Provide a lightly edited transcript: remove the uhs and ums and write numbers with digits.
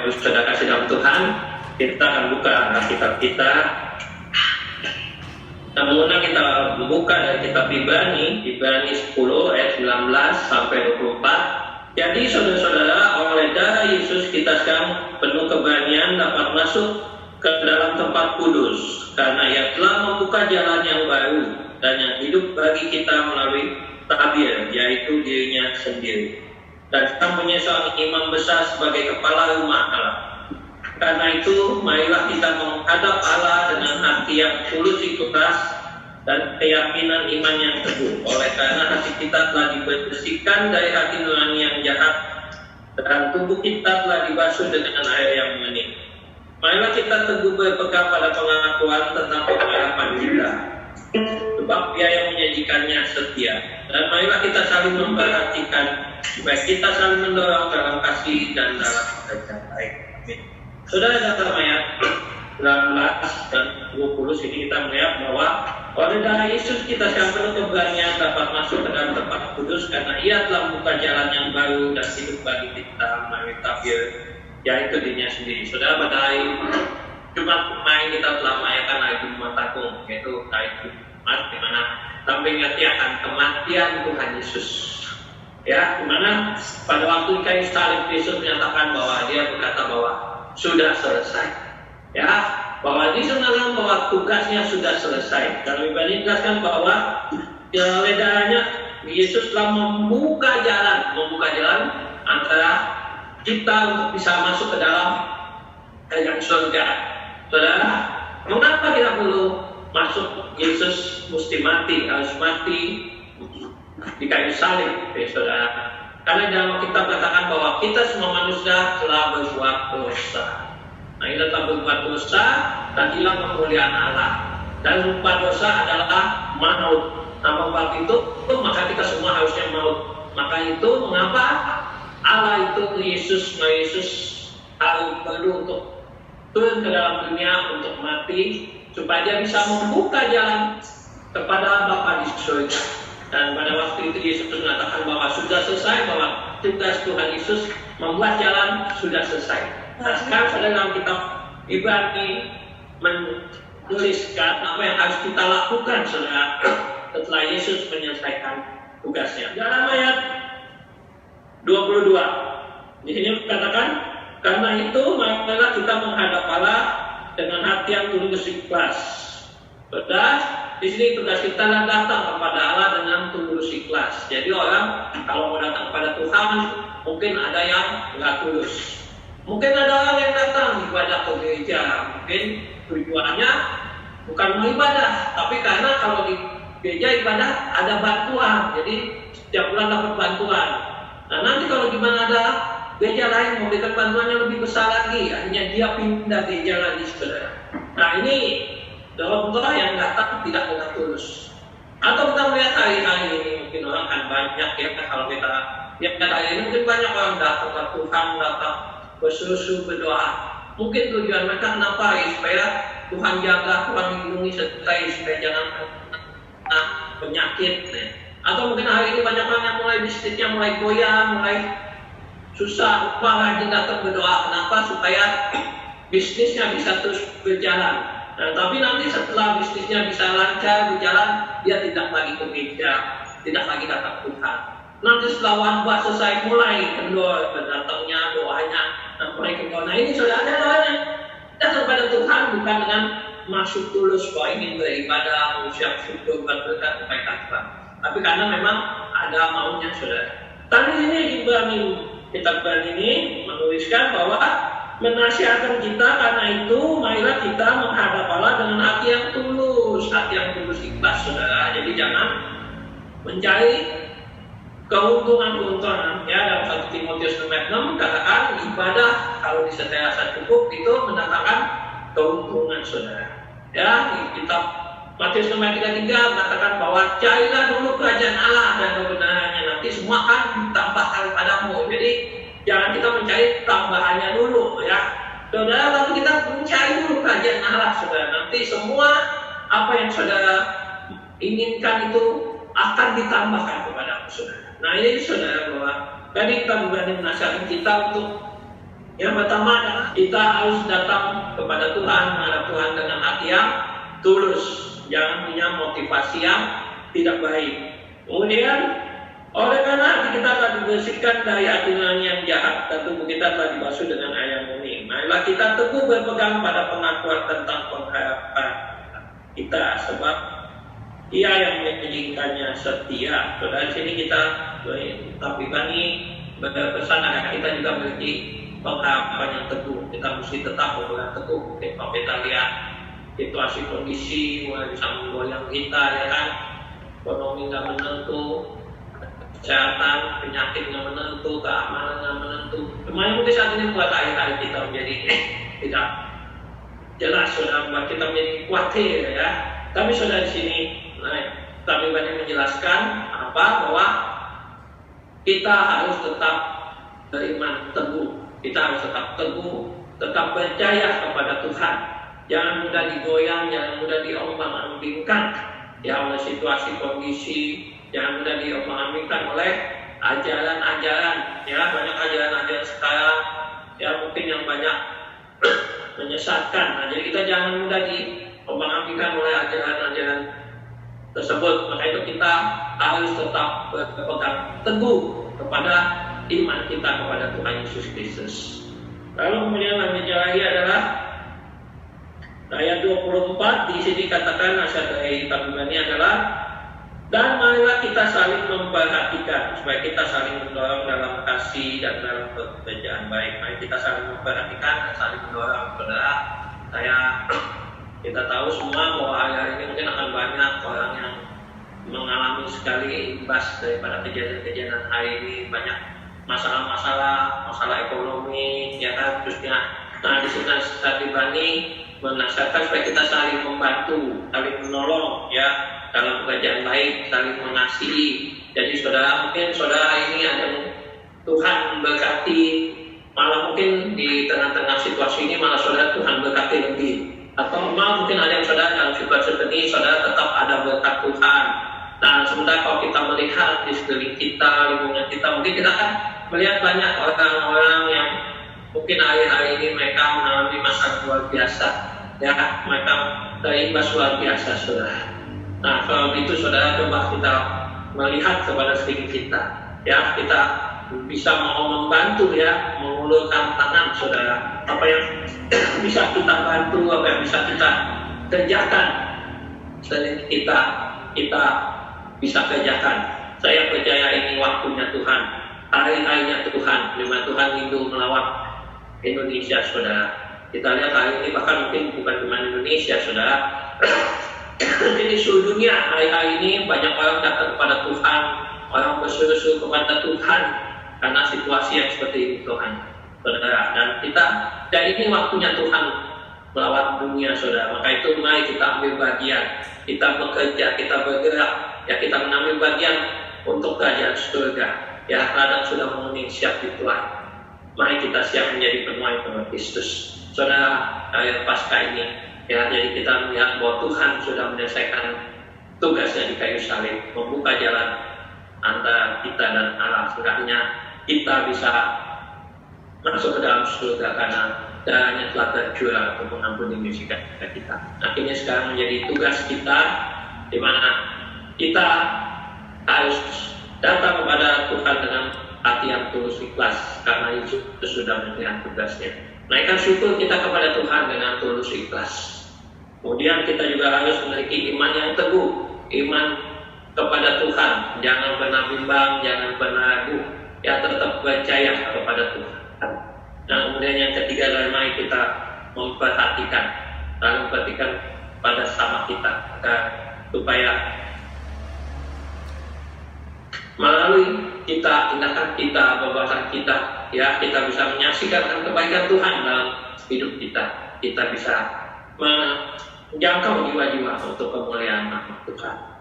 Bapak Ibu Saudara kasih dalam Tuhan, kita akan buka Alkitab kita. Namun kita membuka dari kitab Ibrani 10 ayat 19 sampai 24. Jadi saudara-saudara, oleh darah Yesus kita sekarang penuh keberanian dapat masuk ke dalam tempat kudus, karena Ia telah membuka jalan yang baru dan yang hidup bagi kita melalui tabir, yaitu dirinya sendiri. Dan kita mempunyai seorang imam besar sebagai kepala rumah Allah. Karena itu, marilah kita menghadap Allah dengan hati yang tulus ikhlas dan keyakinan iman yang teguh. Oleh karena hati kita telah dibersihkan dari hati nurani yang jahat dan tubuh kita telah dibasuh dengan air yang mengalir. Marilah kita teguh berpegang pada pengakuan tentang pengharapan kita, sebab Dia yang menyajikannya setia. Dan marilah kita saling memperhatikan, supaya kita saling mendorong dalam kasih dan dalam kerja baik. Amin. Saudara, dalam ayat 19 dan 20 sini kita melihat bahwa oleh darah Yesus kita sekarang penuh keberanian dapat masuk ke dalam tempat kudus, karena Ia telah membuka jalan yang baru dan hidup bagi kita melalui tabir, yaitu dirinya sendiri. Saudara, pada hari Jumat kemarin kita telah merayakan hari Jumat Agung, yaitu hari Jumat di mana kita mengingat akan kematian Tuhan Yesus. Ya, di mana pada waktu kayu salib Yesus menyatakan bahwa Dia berkata bahwa sudah selesai. Ya, bahwa disenangkan bahwa tugasnya sudah selesai. Kalau Ibrani jelaskan bahwa oleh darahnya Yesus telah membuka jalan antara kita untuk bisa masuk ke dalam kerajaan surga. Saudara, mengapa kita perlu masuk? Yesus mesti mati, harus mati di kayu salib, saudara. Karena dalam kitab katakan bahwa kita semua manusia telah berbuat dosa. Nah, kita telah berbuat dosa dan hilang kemuliaan Allah. Dan upah dosa adalah maut. Nah, waktu itu maka kita semua harusnya maut. Maka itu mengapa Allah itu Yesus harus perlu untuk turun ke dalam dunia untuk mati, supaya Dia bisa membuka jalan kepada Bapa di surga. Dan pada waktu itu Yesus mengatakan bahwa sudah selesai, bahwa tugas Tuhan Yesus membuat jalan sudah selesai. Nah, sekarang pada dalam kitab Ibrani menuliskan apa yang harus kita lakukan setelah Yesus menyelesaikan tugasnya. Dalam ayat 22 di sini dikatakan, karena itu marilah kita menghadap Allah dengan hati yang tulus ikhlas. Di sini tugas kita datang kepada Allah dengan tulus ikhlas. Jadi orang kalau mau datang kepada Tuhan, mungkin ada yang nggak tulus. Mungkin ada orang yang datang ibadah ke gereja, mungkin tujuannya bukan mau ibadah, tapi karena kalau di gereja ibadah ada bantuan, jadi setiap bulan dapat bantuan. Nah, nanti kalau gimana ada gereja lain memberikan bantuan yang lebih besar lagi, akhirnya dia pindah gereja lagi, saudara. Nah, ini dalam orang yang datang tidak dengan tulus. Atau kita melihat hari-hari ini mungkin orang kan banyak ya, kalau kita lihat hari ini mungkin banyak orang datang ke Tuhan, datang bersusu berdoa. Mungkin tujuan mereka kenapa? Ya, supaya Tuhan jaga, Tuhan lindungi, sertai supaya jangan kena penyakit. Atau mungkin hari ini banyak orang yang mulai bisnisnya mulai goyah, mulai susah, rajin datang berdoa. Kenapa? Supaya bisnisnya bisa terus berjalan. Nah, tapi nanti setelah bisnisnya bisa lancar berjalan, dia tidak lagi ke gereja, tidak lagi datang Tuhan. Nanti setelah wabah selesai mulai kendor, datangnya doanya, dan mulai kendor. Nah, ini sudah ada doanya. Datang pada Tuhan bukan dengan maksud tulus bahwa ingin beribadah, mengucap syukur, berkat kebaikan Tuhan. Tapi karena memang ada maunya, saudara. Tadi ini kitab Ibrani ini menuliskan bahwa menasihatkan kita, karena itu marilah kita menghadap Allah dengan hati yang tulus ikhlas, saudara. Jadi jangan mencari keuntungan ya. Dalam 1 Timotius 6 katakan ibadah kalau disertai rasa cukup itu mendatangkan keuntungan, saudara. Ya, di kitab Matius 6:33 mengatakan bahwa carilah dulu kerajaan Allah dan kebenarannya, nanti semua akan ditambahkan padamu. Jadi jangan kita mencari tambahannya dulu ya, saudara. Lalu kita mencari dulu kerajaan Allah, saudara. Nanti semua apa yang saudara inginkan itu akan ditambahkan kepada saudara. Nah, ini saudara, bahwa tadi kita berani menasihatkan kita untuk Yang pertama adalah kita harus datang kepada Tuhan, menghadap Tuhan dengan hati yang tulus, jangan punya motivasi yang tidak baik. Kemudian, oleh karena hati kita telah dibersihkan dari hati nurani yang jahat dan tubuh kita telah dibasuh dengan air yang murni, marilah kita teguh berpegang pada pengakuan tentang pengharapan kita, sebab Ia yang menjanjikannya setia. Saudara, di sini kita pribadi berpesan agar kita juga memiliki pengharapan yang teguh. Kita mesti tetap berpegang teguh. Kalau kita lihat situasi kondisi mulai bisa menggoyang kita, ya kan, ekonomi nggak menentu, kesehatan, penyakit nggak menentu, keamanan nggak menentu. Semuanya mungkin saat ini buat hari-hari kita menjadi tidak jelas, sudah membuat kita menjadi khawatir, ya. Tapi sudah di sini, kami banyak menjelaskan bahwa kita harus tetap beriman teguh. Kita harus tetap teguh, tetap percaya kepada Tuhan. Jangan mudah digoyang, jangan mudah diombang-ambingkan ya oleh situasi kondisi, jangan mudah diombang-ambingkan oleh ajaran-ajaran. Ya, banyak ajaran-ajaran sekarang ya mungkin yang banyak menyesatkan. Nah, jadi kita jangan mudah diombang-ambingkan oleh ajaran-ajaran tersebut. Maka itu kita harus tetap berpegang teguh kepada iman kita kepada Tuhan Yesus Kristus. Lalu kemudian lanjut lagi adalah ayat 24. Di sini katakan nasihat dari Tabiban ini adalah, dan marilah kita saling memperhatikan supaya kita saling mendorong dalam kasih dan dalam pekerjaan baik. Mari kita saling memperhatikan dan saling mendorong. Saudara, kita tahu semua bahwa hari ini mungkin akan banyak orang yang mengalami sekali imbas daripada kejadian-kejadian hari ini. Banyak masalah ekonomi, ya kan, terusnya. Nah, di sini Tabiban menasihatkan supaya kita saling membantu, saling menolong, ya, dalam pekerjaan baik, saling mengasihi. Jadi saudara, mungkin saudara ini ada Tuhan memberkati, malah mungkin di tengah-tengah situasi ini malah saudara Tuhan berkati lebih. Atau malah mungkin ada yang saudara dalam situasi seperti ini, saudara tetap ada berkat Tuhan. Nah, sementara kalau kita melihat di sekeliling kita, lingkungan kita, mungkin kita kan melihat banyak orang-orang yang mungkin hari-hari ini mereka mengalami masalah luar biasa, ya, mereka terimbas luar biasa, saudara. Nah, kalau begitu saudara, coba kita melihat kepada sekeliling kita, ya, kita bisa mau membantu, ya, mengulurkan tangan, saudara. Apa yang bisa kita bantu, apa yang bisa kita kerjakan, selain kita bisa kerjakan. Saya percaya ini waktunya Tuhan, hari-harinya Tuhan, dimana Tuhan rindu melawat Indonesia, saudara. Kita lihat hari ini bahkan mungkin bukan cuma Indonesia, saudara. Jadi seluruh dunia hari-hari ini banyak orang datang kepada Tuhan, orang berseru-seru kepada Tuhan karena situasi yang seperti ini, Tuhan, saudara. Dan ini waktunya Tuhan melawat dunia, saudara. Maka itu mari kita ambil bagian, kita bekerja, kita bergerak, ya, kita mengambil bagian untuk kerajaan surga. Ya, ladang sudah memenuhi, siap di Tuhan. Mari kita siap menjadi penuai Kristus, saudara. Ayat Paskah ini, ya, jadi kita melihat bahwa Tuhan sudah menyelesaikan tugasnya di kayu salib, membuka jalan antara kita dan Allah. Sehingga kita bisa masuk ke dalam surga karena darahnya telah tercurah untuk mengampuni dosa kita. Akhirnya sekarang menjadi tugas kita, di mana kita harus datang kepada Tuhan dengan hati yang tulus ikhlas karena Yesus sudah memberikan tugasnya. Naikkan syukur kita kepada Tuhan dengan tulus ikhlas. Kemudian kita juga harus memiliki iman yang teguh, iman kepada Tuhan. Jangan pernah bimbang, jangan pernah ragu, ya, tetap percaya kepada Tuhan. Dan kemudian yang ketiga adalah mari kita memperhatikan pada sama kita, supaya melalui tindakan kita, perbuatan kita, ya, kita bisa menyaksikan kebaikan Tuhan dalam hidup kita. Kita bisa menjangkau jiwa-jiwa untuk kemuliaan nama Tuhan.